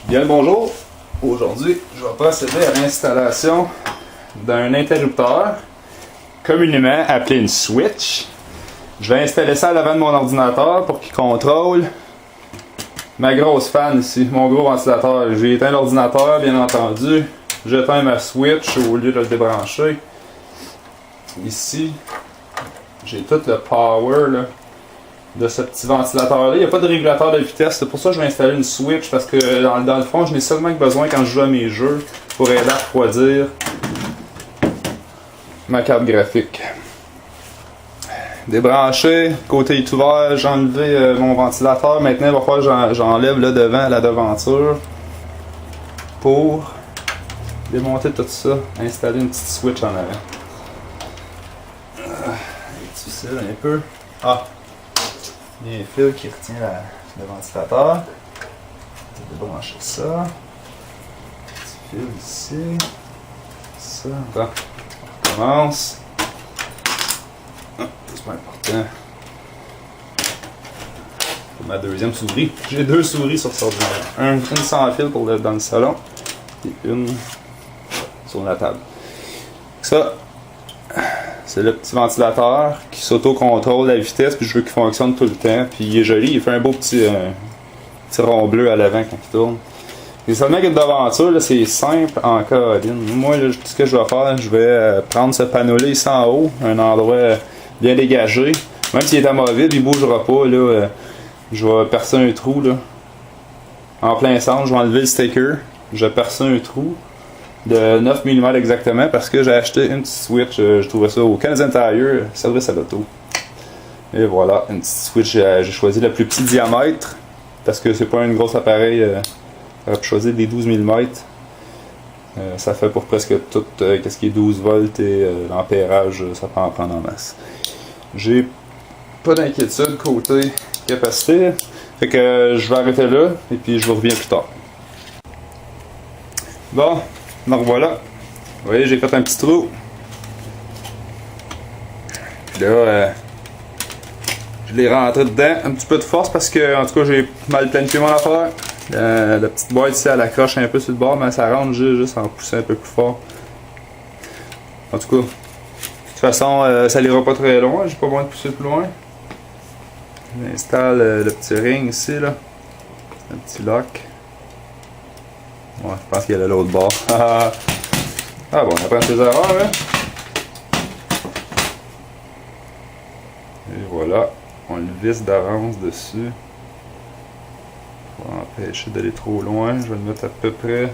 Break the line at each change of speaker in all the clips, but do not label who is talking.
Bien le bonjour, aujourd'hui je vais procéder à l'installation d'un interrupteur communément appelé une switch. Je vais installer ça à l'avant de mon ordinateur pour qu'il contrôle ma grosse fan ici, mon gros ventilateur. J'ai éteint l'ordinateur bien entendu, j'éteins ma switch au lieu de le débrancher. Ici, j'ai tout le power là, de ce petit ventilateur là. Il n'y a pas de régulateur de vitesse, c'est pour ça que je vais installer une switch parce que dans le fond je n'ai seulement besoin quand je joue à mes jeux pour aider à refroidir ma carte graphique. Débranché, côté est ouvert, j'ai enlevé mon ventilateur. Maintenant il va falloir que j'enlève le devant, la devanture pour démonter tout ça, installer une petite switch en avant. C'est difficile un peu. Ah! Il y a un fil qui retient le ventilateur. Je vais débrancher ça. Petit fil ici. Ça. Attends. On recommence. Ah, c'est pas important. Pour ma deuxième souris. J'ai deux souris sur cet ordinateur. Une sans fil pour dans le salon. Et une sur la table. Ça. C'est le petit ventilateur qui s'auto-contrôle la vitesse, puis je veux qu'il fonctionne tout le temps. Puis il est joli, il fait un beau petit rond bleu à l'avant quand il tourne. Et seulement que de devanture, là, c'est simple en caroline. Moi, là, tout ce que je vais faire, je vais prendre ce panneau-là ici en haut, un endroit bien dégagé. Même s'il est amovible, il ne bougera pas. Là, je vais percer un trou là, en plein centre, je vais enlever le sticker. Je vais percer un trou de 9 mm exactement parce que j'ai acheté une petite switch, je trouvais ça au Canadian Tire, service à l'auto. Et voilà, une petite switch, j'ai choisi le plus petit diamètre parce que c'est pas un gros appareil, j'aurais pu choisir des 12 mm. Ça fait pour presque tout ce qui est 12 volts et l'ampérage, ça peut en prendre en masse. J'ai pas d'inquiétude côté capacité, fait que je vais arrêter là et puis je vous reviens plus tard. Bon. Donc voilà, vous voyez, j'ai fait un petit trou. Puis là, je l'ai rentré dedans, un petit peu de force parce que, en tout cas, j'ai mal planifié mon affaire. La petite boîte ici, elle accroche un peu sur le bord, mais ça rentre juste en poussant un peu plus fort. En tout cas, de toute façon, ça n'ira pas très loin, j'ai pas besoin de pousser plus loin. J'installe le petit ring ici, là. Un petit lock. Ouais, je pense qu'il y a l'autre bord. Ah bon, on apprend ses erreurs, hein? Et voilà, on le visse d'avance dessus. Pour empêcher d'aller trop loin, je vais le mettre à peu près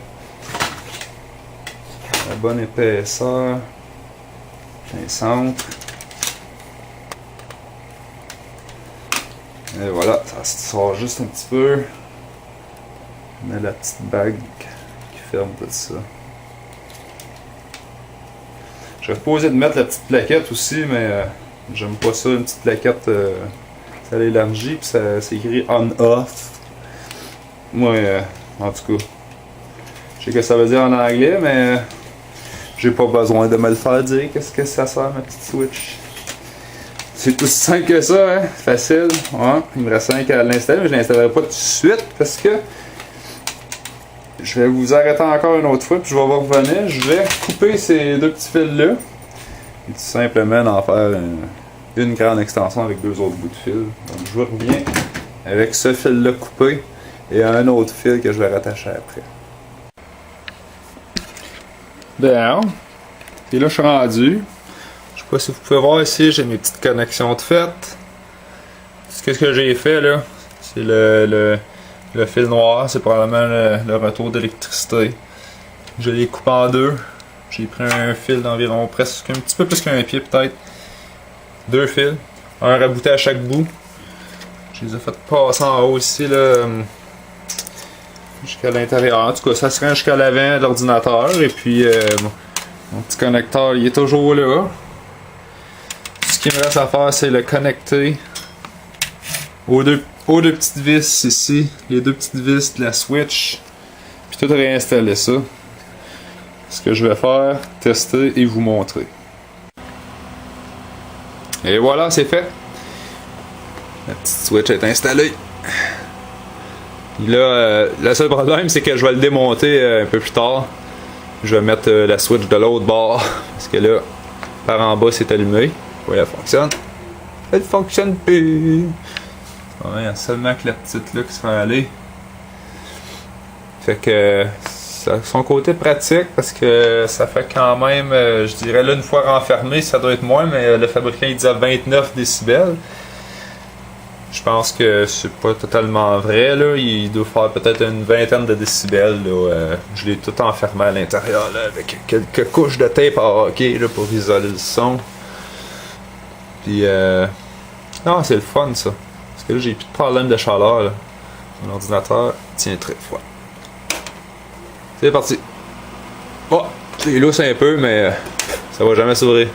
à la bonne épaisseur. Un centre. Et voilà, ça sort juste un petit peu. On a la petite bague qui ferme tout ça. J'aurais posé de mettre la petite plaquette aussi, mais j'aime pas ça, une petite plaquette, ça l'élargit puis ça c'est écrit on-off. Moi, en tout cas, je sais que ça veut dire en anglais, mais j'ai pas besoin de me le faire dire. Qu'est-ce que ça sert, ma petite switch? C'est tout simple que ça, hein? Facile. Ouais. Il me reste 5 à l'installer, mais je l'installerai pas tout de suite parce que je vais vous arrêter encore une autre fois, puis je vais vous revenir. Je vais couper ces deux petits fils-là. Et tout simplement d'en faire une grande extension avec deux autres bouts de fil. Donc je vous reviens avec ce fil-là coupé et un autre fil que je vais rattacher après. Bien. Et là je suis rendu. Je sais pas si vous pouvez voir ici, j'ai mes petites connexions de faites. Qu'est-ce que j'ai fait là? C'est le fil noir, c'est probablement le retour d'électricité. Je l'ai coupé en deux. J'ai pris un fil d'environ presque un petit peu plus qu'un pied peut-être. Deux fils. Un rabouté à chaque bout. Je les ai fait passer en haut ici là, jusqu'à l'intérieur. En tout cas, ça se rend jusqu'à l'avant de l'ordinateur. Et puis mon petit connecteur il est toujours là. Ce qu'il me reste à faire c'est le connecter aux deux petites vis ici, les deux petites vis de la switch, puis tout réinstaller ça. Ce que je vais faire, tester et vous montrer. Et voilà, c'est fait. La petite switch est installée. Là, le seul problème, c'est que je vais le démonter un peu plus tard. Je vais mettre la switch de l'autre bord. Parce que là, par en bas, c'est allumé. Oui, elle fonctionne. Elle fonctionne plus. Ouais, il y a seulement que la petite là qui se fait aller. Fait que ça a son côté pratique parce que ça fait quand même, je dirais là, une fois renfermé, ça doit être moins, mais le fabricant il disait 29 décibels. Je pense que c'est pas totalement vrai, là. Il doit faire peut-être une vingtaine de décibels, là. Je l'ai tout enfermé à l'intérieur, là, avec quelques couches de tape à hockey, là, pour isoler le son. Puis, non, c'est le fun, ça. Parce que là, j'ai plus de problème de chaleur, là. Mon ordinateur tient très froid. C'est parti. Oh, c'est lousse un peu, mais ça va jamais s'ouvrir.